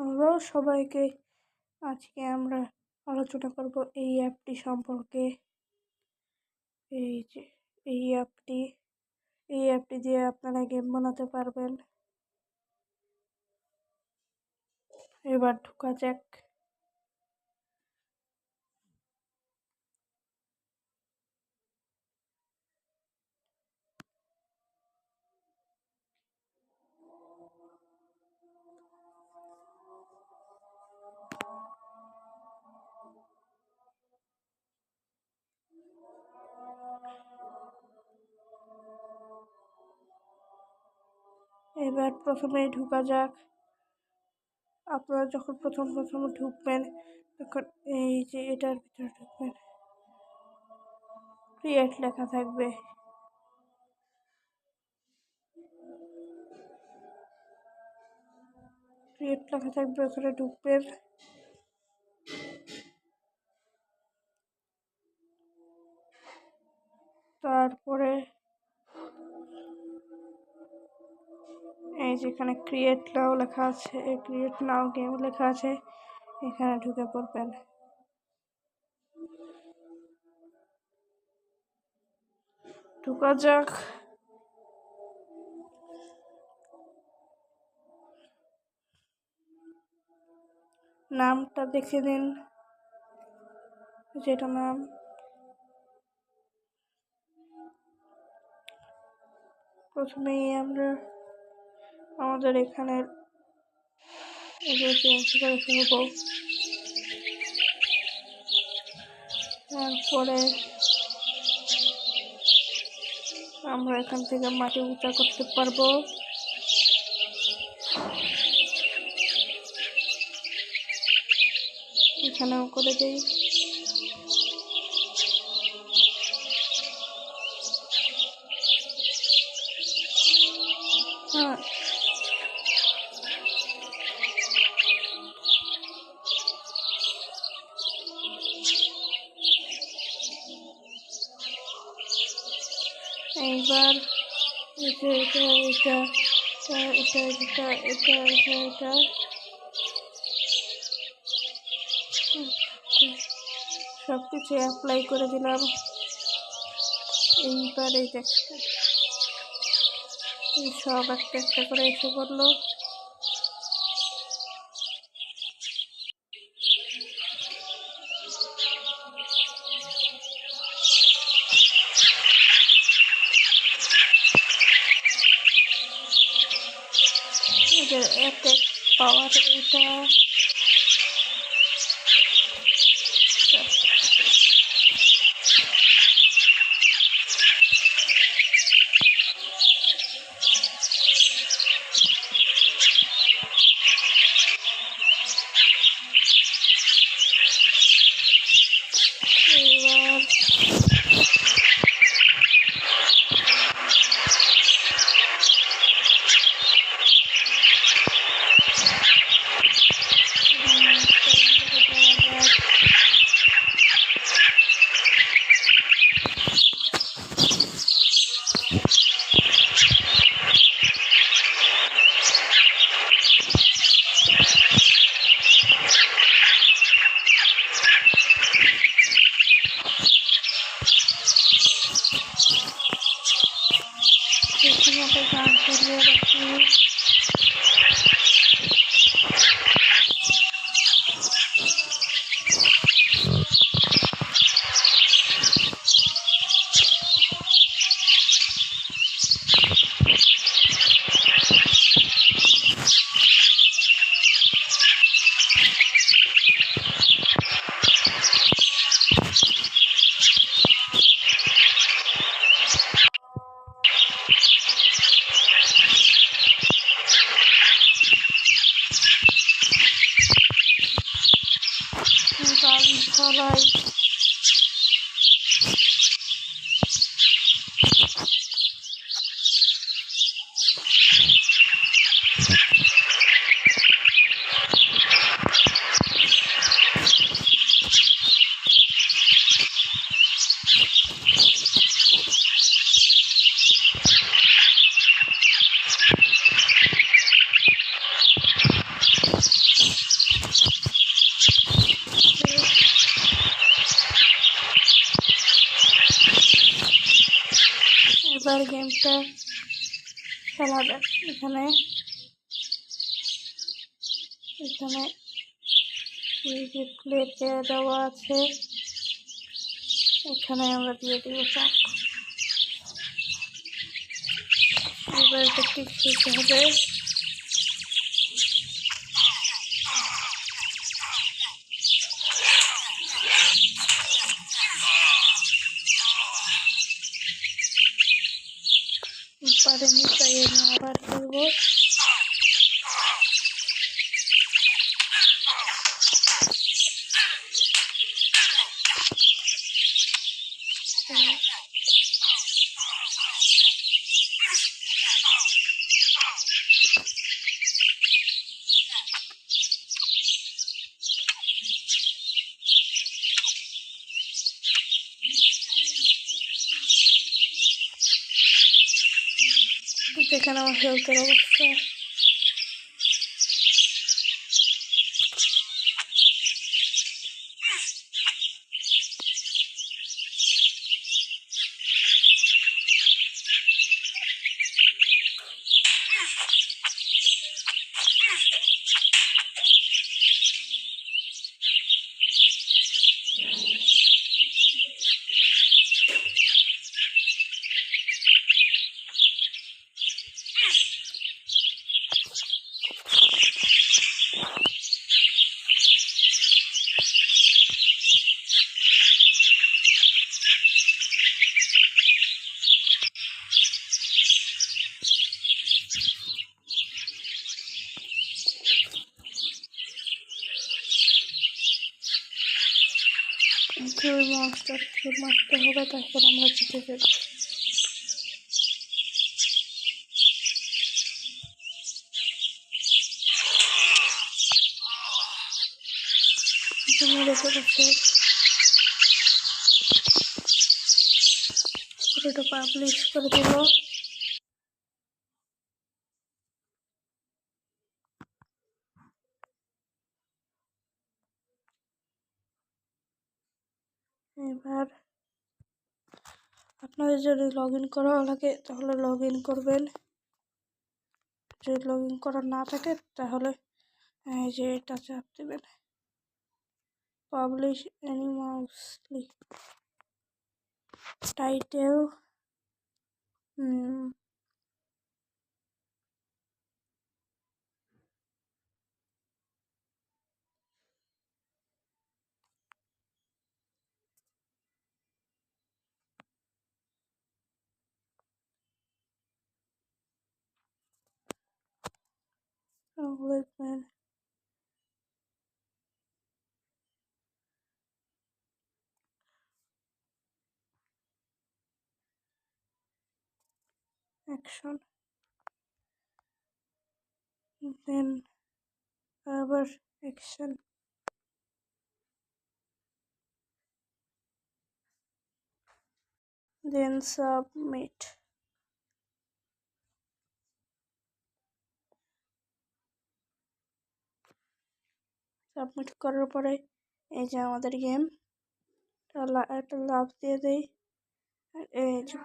আমরাও সবাইকে আজকে আমরা আলোচনা করব এই অ্যাপটি সম্পর্কে। এই যে এই অ্যাপটি দিয়ে আপনারা গেম বানাতে পারবেন। এবার ঢোকা যাক। এবার প্রথমেই ঢোকা যাক। আপনারা যখন প্রথম ঢুকবেন তখন এই যে এটার ভিতরে ঢুকবেন, ক্রিয়েট লেখা থাকবে। ওখানে ঢুকবেন। তারপরে এই যেখানে ক্রিয়েট নাও লেখা আছে, এই ক্রিয়েট নাও গেম লেখা আছে, এখানে ঢুকে পড়বেন। ঢোকা যাক। নামটা দেখে দিন, যেটা নাম। প্রথমেই আমরা আমাদের এখানে করে ফেলব। তারপরে আমরা এখান থেকে মাটি উঁচা করতে পারবো। এখানেও করে দিই। হ্যাঁ, এইবার এটা সব কিছু অ্যাপ্লাই করে দিলাম। এইবার এই দেখতে সব একটা করে এসে পড়লো। এদের অ্যাটাক পাওয়ার এটা গান চালিয়ে রাখি। গাড়ি চালাই। এবার গেমটা খেলা যাক। এখানে এই যে প্লেটে দেওয়া আছে, এখানে আমরা দিয়ে দিব চাপ। এবার এটা ঠিক খেতে হবে। পারেনি তাই আমি আবার করবো। যেখানে আমার হেলথের অবস্থা, ওই মনস্টারকে মারতে হবে, তারপর আমরা জিতে যাবো। মেরে ফেলেছে, পুরোটা পাবলিশ করে দেব। এবার আপনাদের যদি লগ ইন করা লাগে তাহলে লগ ইন করবেন, যদি লগ ইন করা না থাকে তাহলে এই যে এটা চাপ দেবেন, পাবলিশ অ্যানিমাউসলি টাইটেল। লিখবেন অ্যাকশন, দেন আবার অ্যাকশন, দেন সাবমিট। সাবমিট করার পরে এই যে আমাদের গেম একটা লাভ দিয়ে দেই, আর এই যে